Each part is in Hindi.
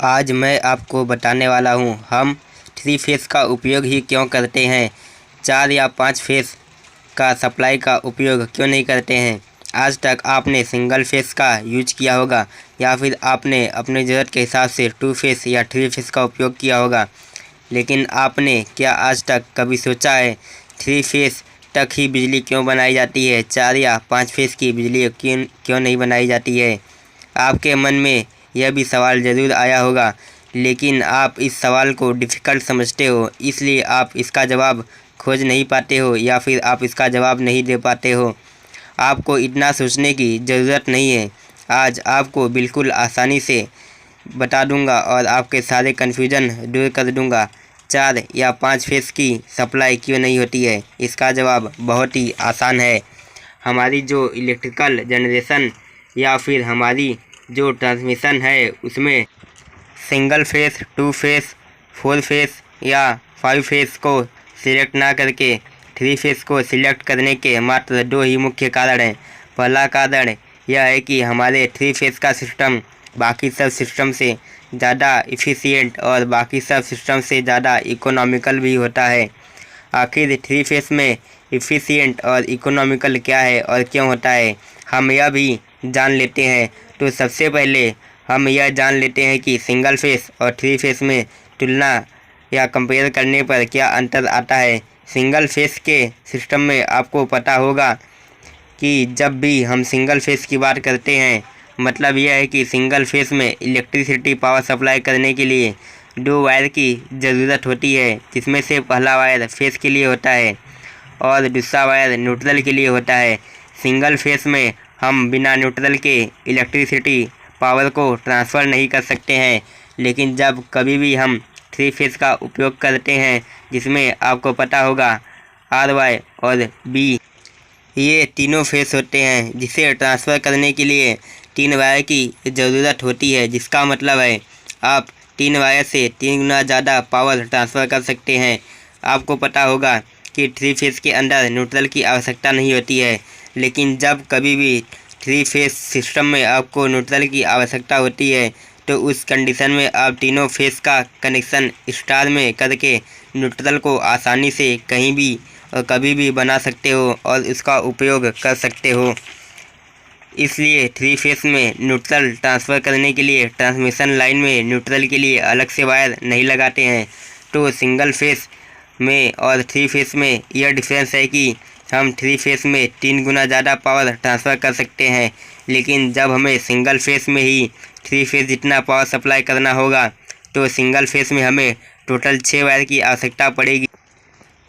आज मैं आपको बताने वाला हूँ हम 3 फेस का उपयोग ही क्यों करते हैं, 4 या 5 फेस का सप्लाई का उपयोग क्यों नहीं करते हैं। आज तक आपने सिंगल फेस का यूज किया होगा या फिर आपने अपनी ज़रूरत के हिसाब से 2 फेस या 3 फेस का उपयोग किया होगा, लेकिन आपने क्या आज तक कभी सोचा है 3 फेस तक ही बिजली क्यों बनाई जाती है, 4 या 5 फेस की बिजली क्यों नहीं बनाई जाती है। आपके मन में यह भी सवाल ज़रूर आया होगा, लेकिन आप इस सवाल को डिफ़िकल्ट समझते हो, इसलिए आप इसका जवाब खोज नहीं पाते हो या फिर आप इसका जवाब नहीं दे पाते हो। आपको इतना सोचने की ज़रूरत नहीं है। आज आपको बिल्कुल आसानी से बता दूंगा और आपके सारे कन्फ्यूजन दूर कर दूंगा। 4 या 5 फेस की सप्लाई क्यों नहीं होती है। इसका जवाब बहुत ही आसान है। हमारी जो इलेक्ट्रिकल जनरेशन या फिर हमारी जो ट्रांसमिशन है उसमें सिंगल फेस, 2 फेस, 4 फेस या 5 फेस को सिलेक्ट ना करके 3 फेस को सिलेक्ट करने के मात्र 2 ही मुख्य कारण हैं। पहला कारण यह है कि हमारे 3 फेस का सिस्टम बाकी सब सिस्टम से ज़्यादा इफ़िशियंट और बाकी सब सिस्टम से ज़्यादा इकोनॉमिकल भी होता है। आखिर 3 फेस में इफ़िशियंट और इकोनॉमिकल क्या है और क्यों होता है, हम यह भी जान लेते हैं। तो सबसे पहले हम यह जान लेते हैं कि सिंगल फेस और 3 फेस में तुलना या कंपेयर करने पर क्या अंतर आता है। सिंगल फेस के सिस्टम में आपको पता होगा कि जब भी हम सिंगल फेस की बात करते हैं, मतलब यह है कि सिंगल फेस में इलेक्ट्रिसिटी पावर सप्लाई करने के लिए 2 वायर की ज़रूरत होती है, जिसमें से पहला वायर फेस के लिए होता है और दूसरा वायर न्यूट्रल के लिए होता है। सिंगल फेस में हम बिना न्यूट्रल के इलेक्ट्रिसिटी पावर को ट्रांसफ़र नहीं कर सकते हैं, लेकिन जब कभी भी हम 3 फेस का उपयोग करते हैं, जिसमें आपको पता होगा RY और B ये तीनों फेस होते हैं, जिसे ट्रांसफ़र करने के लिए 3 वायर की ज़रूरत होती है, जिसका मतलब है आप 3 वायर से 3 गुना ज़्यादा पावर ट्रांसफ़र कर सकते हैं। आपको पता होगा कि 3 फेस के अंदर न्यूट्रल की आवश्यकता नहीं होती है, लेकिन जब कभी भी 3 फेस सिस्टम में आपको न्यूट्रल की आवश्यकता होती है, तो उस कंडीशन में आप तीनों फेस का कनेक्शन स्टार में करके न्यूट्रल को आसानी से कहीं भी और कभी भी बना सकते हो और इसका उपयोग कर सकते हो। इसलिए 3 फेस में न्यूट्रल ट्रांसफ़र करने के लिए ट्रांसमिशन लाइन में न्यूट्रल के लिए अलग से वायर नहीं लगाते हैं। तो सिंगल फेस में और 3 फेस में यह डिफरेंस है कि हम 3 फेस में 3 गुना ज़्यादा पावर ट्रांसफ़र कर सकते हैं, लेकिन जब हमें सिंगल फेस में ही 3 फेस जितना पावर सप्लाई करना होगा, तो सिंगल फेस में हमें टोटल 6 वायर की आवश्यकता पड़ेगी।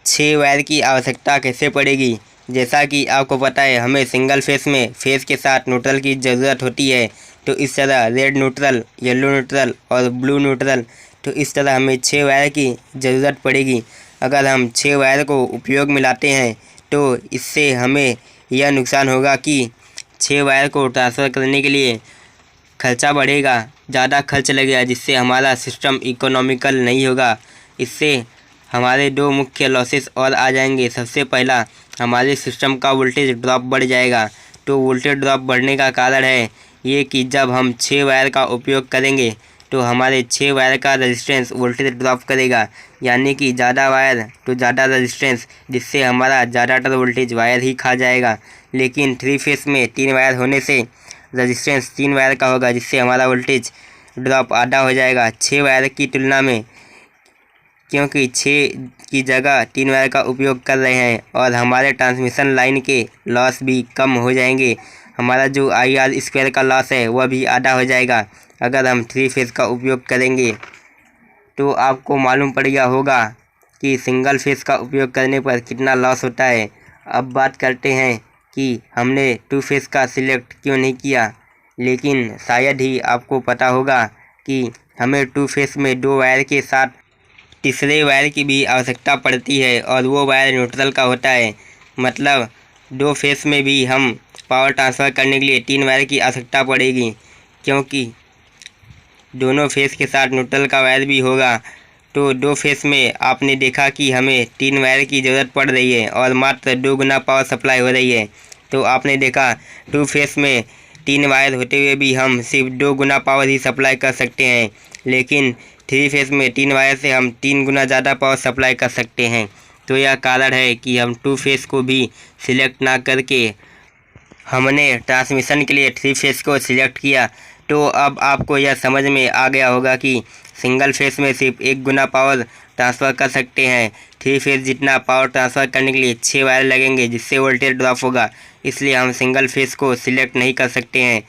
6 वायर की आवश्यकता कैसे पड़ेगी, जैसा कि आपको पता है हमें सिंगल फेस में फेस के साथ न्यूट्रल की ज़रूरत होती है। तो इस तरह रेड न्यूट्रल, येलो न्यूट्रल और ब्लू न्यूट्रल, तो इस तरह हमें 6 वायर की ज़रूरत पड़ेगी। अगर हम 6 वायर को उपयोग में लाते हैं, तो इससे हमें यह नुकसान होगा कि 6 वायर को ट्रांसफ़र करने के लिए खर्चा बढ़ेगा, ज़्यादा खर्च लगेगा, जिससे हमारा सिस्टम इकोनॉमिकल नहीं होगा। इससे हमारे 2 मुख्य लॉसेस और आ जाएंगे। सबसे पहला, हमारे सिस्टम का वोल्टेज ड्रॉप बढ़ जाएगा। तो वोल्टेज ड्रॉप बढ़ने का कारण है ये कि जब हम 6 वायर का उपयोग करेंगे, तो हमारे 6 वायर का रेजिस्टेंस वोल्टेज ड्रॉप करेगा, यानी कि ज़्यादा वायर तो ज़्यादा रेजिस्टेंस, जिससे हमारा ज़्यादातर वोल्टेज वायर ही खा जाएगा। लेकिन 3 फेस में 3 वायर होने से रेजिस्टेंस 3 वायर का होगा, जिससे हमारा वोल्टेज ड्रॉप आधा हो जाएगा 6 वायर की तुलना में, क्योंकि 6 की जगह 3 वायर का उपयोग कर रहे हैं और हमारे ट्रांसमिशन लाइन के लॉस भी कम हो जाएंगे। हमारा जो IR² का लॉस है वह भी आधा हो जाएगा अगर हम 3 फेस का उपयोग करेंगे। तो आपको मालूम पड़ गया होगा कि सिंगल फेस का उपयोग करने पर कितना लॉस होता है। अब बात करते हैं कि हमने 2 फेस का सिलेक्ट क्यों नहीं किया, लेकिन शायद ही आपको पता होगा कि हमें 2 फेस में 2 वायर के साथ तीसरे वायर की भी आवश्यकता पड़ती है और वो वायर न्यूट्रल का होता है। मतलब 2 फेस में भी हम पावर ट्रांसफ़र करने के लिए 3 वायर की आवश्यकता पड़ेगी, क्योंकि दोनों फेस के साथ न्यूट्रल का वायर भी होगा। तो 2 फेस में आपने देखा कि हमें 3 वायर की ज़रूरत पड़ रही है और मात्र 2 गुना पावर सप्लाई हो रही है। तो आपने देखा 2 फेस में 3 वायर होते हुए भी हम सिर्फ 2 गुना पावर ही सप्लाई कर सकते हैं, लेकिन 3 फेस में 3 वायर से हम 3 गुना ज़्यादा पावर सप्लाई कर सकते हैं। तो यह कारण है कि हम 2 फेस को भी सिलेक्ट ना करके हमने ट्रांसमिशन के लिए 3 फेस को सिलेक्ट किया। तो अब आपको यह समझ में आ गया होगा कि सिंगल फेस में सिर्फ 1 गुना पावर ट्रांसफ़र कर सकते हैं। 3 फेस जितना पावर ट्रांसफ़र करने के लिए 6 वायर लगेंगे, जिससे वोल्टेज ड्रॉप होगा, इसलिए हम सिंगल फेस को सिलेक्ट नहीं कर सकते हैं।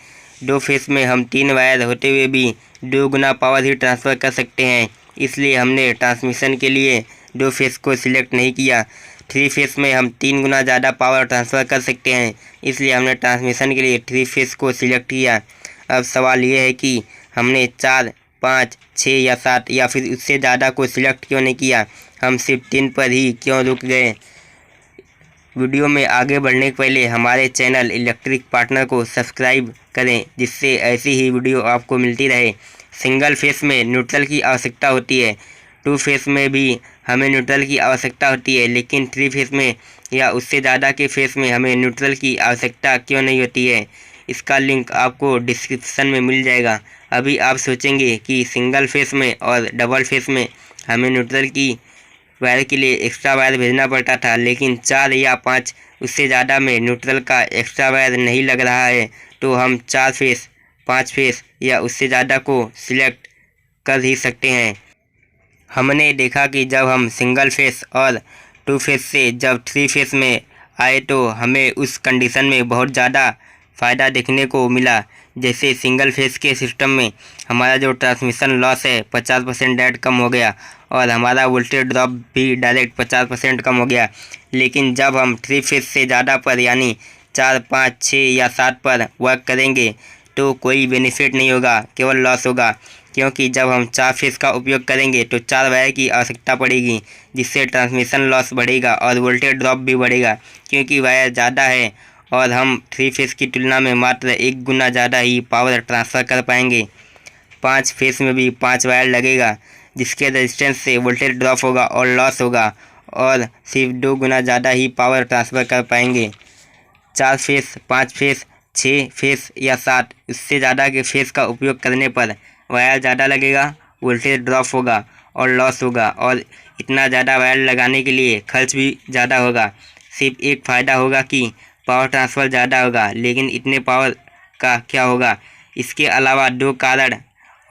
2 फेस में हम 3 वायर होते हुए भी 2 गुना पावर ही ट्रांसफ़र कर सकते हैं, इसलिए हमने ट्रांसमिशन के लिए 2 फेस को सिलेक्ट नहीं किया। 3 फेस में हम 3 गुना ज़्यादा पावर ट्रांसफ़र कर सकते हैं, इसलिए हमने ट्रांसमिशन के लिए 3 फेस को सिलेक्ट किया। अब सवाल ये है कि हमने 4, 5, 6 या 7 या फिर उससे ज़्यादा को सिलेक्ट क्यों नहीं किया, हम सिर्फ 3 पर ही क्यों रुक गए। वीडियो में आगे बढ़ने के पहले हमारे चैनल इलेक्ट्रिक पार्टनर को सब्सक्राइब करें, जिससे ऐसी ही वीडियो आपको मिलती रहे। सिंगल फेस में न्यूट्रल की आवश्यकता होती है, 2 फेस में भी हमें न्यूट्रल की आवश्यकता होती है, लेकिन 3 फेस में या उससे ज़्यादा के फेस में हमें न्यूट्रल की आवश्यकता क्यों नहीं होती है। इसका लिंक आपको डिस्क्रिप्शन में मिल जाएगा। अभी आप सोचेंगे कि सिंगल फेस में और डबल फेस में हमें न्यूट्रल की वायर के लिए एक्स्ट्रा वायर भेजना पड़ता था, लेकिन 4 या 5 उससे ज़्यादा में न्यूट्रल का एक्स्ट्रा वायर नहीं लग रहा है, तो हम 4 फेस, 5 फेस या उससे ज़्यादा को सिलेक्ट कर ही सकते हैं। हमने देखा कि जब हम सिंगल फेस और 2 फेस से जब 3 फेस में आए तो हमें उस कंडीशन में बहुत ज़्यादा फ़ायदा देखने को मिला। जैसे सिंगल फेस के सिस्टम में हमारा जो ट्रांसमिशन लॉस है 50% डायरेक्ट कम हो गया और हमारा वोल्टेज ड्रॉप भी डायरेक्ट 50% कम हो गया। लेकिन जब हम 3 फेस से ज़्यादा पर यानी 4, 5, 6 या 7 पर वर्क करेंगे तो कोई बेनिफिट नहीं होगा, केवल लॉस होगा, क्योंकि जब हम 4 फेस का उपयोग करेंगे तो 4 वायर की आवश्यकता पड़ेगी, जिससे ट्रांसमिशन लॉस बढ़ेगा और वोल्टेज ड्रॉप भी बढ़ेगा, क्योंकि वायर ज़्यादा है और हम 3 फेस की तुलना में मात्र 1 गुना ज़्यादा ही पावर ट्रांसफ़र कर पाएंगे। 5 फेस में भी 5 वायर लगेगा, जिसके रेजिस्टेंस से वोल्टेज ड्रॉप होगा और लॉस होगा, और सिर्फ 2 गुना ज़्यादा ही पावर ट्रांसफ़र कर पाएंगे। 4 फेस, 5 फेस, 6 फेस या 7 उससे ज़्यादा के फेस का उपयोग करने पर वायर ज़्यादा लगेगा, वोल्टेज ड्रॉप होगा और लॉस होगा, और इतना ज़्यादा वायर लगाने के लिए खर्च भी ज़्यादा होगा। सिर्फ एक फ़ायदा होगा कि पावर ट्रांसफ़र ज़्यादा होगा, लेकिन इतने पावर का क्या होगा। इसके अलावा 2 कारण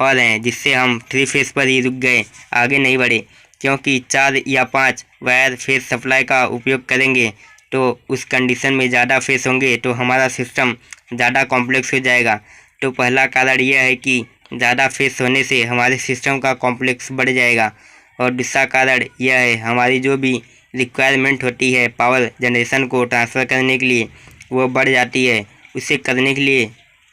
और हैं जिससे हम 3 फेस पर ही रुक गए, आगे नहीं बढ़े, क्योंकि 4 या 5 वायर फेस सप्लाई का उपयोग करेंगे तो उस कंडीशन में ज़्यादा फेस होंगे तो हमारा सिस्टम ज़्यादा कॉम्प्लेक्स हो जाएगा। तो पहला कारण यह है कि ज़्यादा फेस होने से हमारे सिस्टम का कॉम्प्लेक्स बढ़ जाएगा, और दूसरा कारण यह है हमारी जो भी रिक्वायरमेंट होती है पावर जनरेशन को ट्रांसफ़र करने के लिए वो बढ़ जाती है, उसे करने के लिए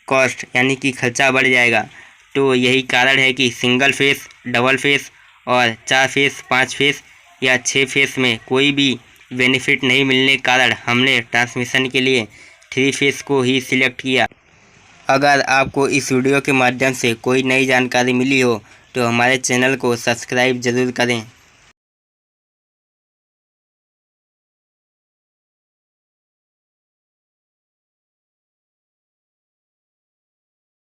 कॉस्ट यानी कि खर्चा बढ़ जाएगा। तो यही कारण है कि सिंगल फेस, डबल फेस और 4 फेस, 5 फेस या 6 फेस में कोई भी बेनिफिट नहीं मिलने के कारण हमने ट्रांसमिशन के लिए 3 फेस को ही सिलेक्ट किया। अगर आपको इस वीडियो के माध्यम से कोई नई जानकारी मिली हो तो हमारे चैनल को सब्सक्राइब ज़रूर करें।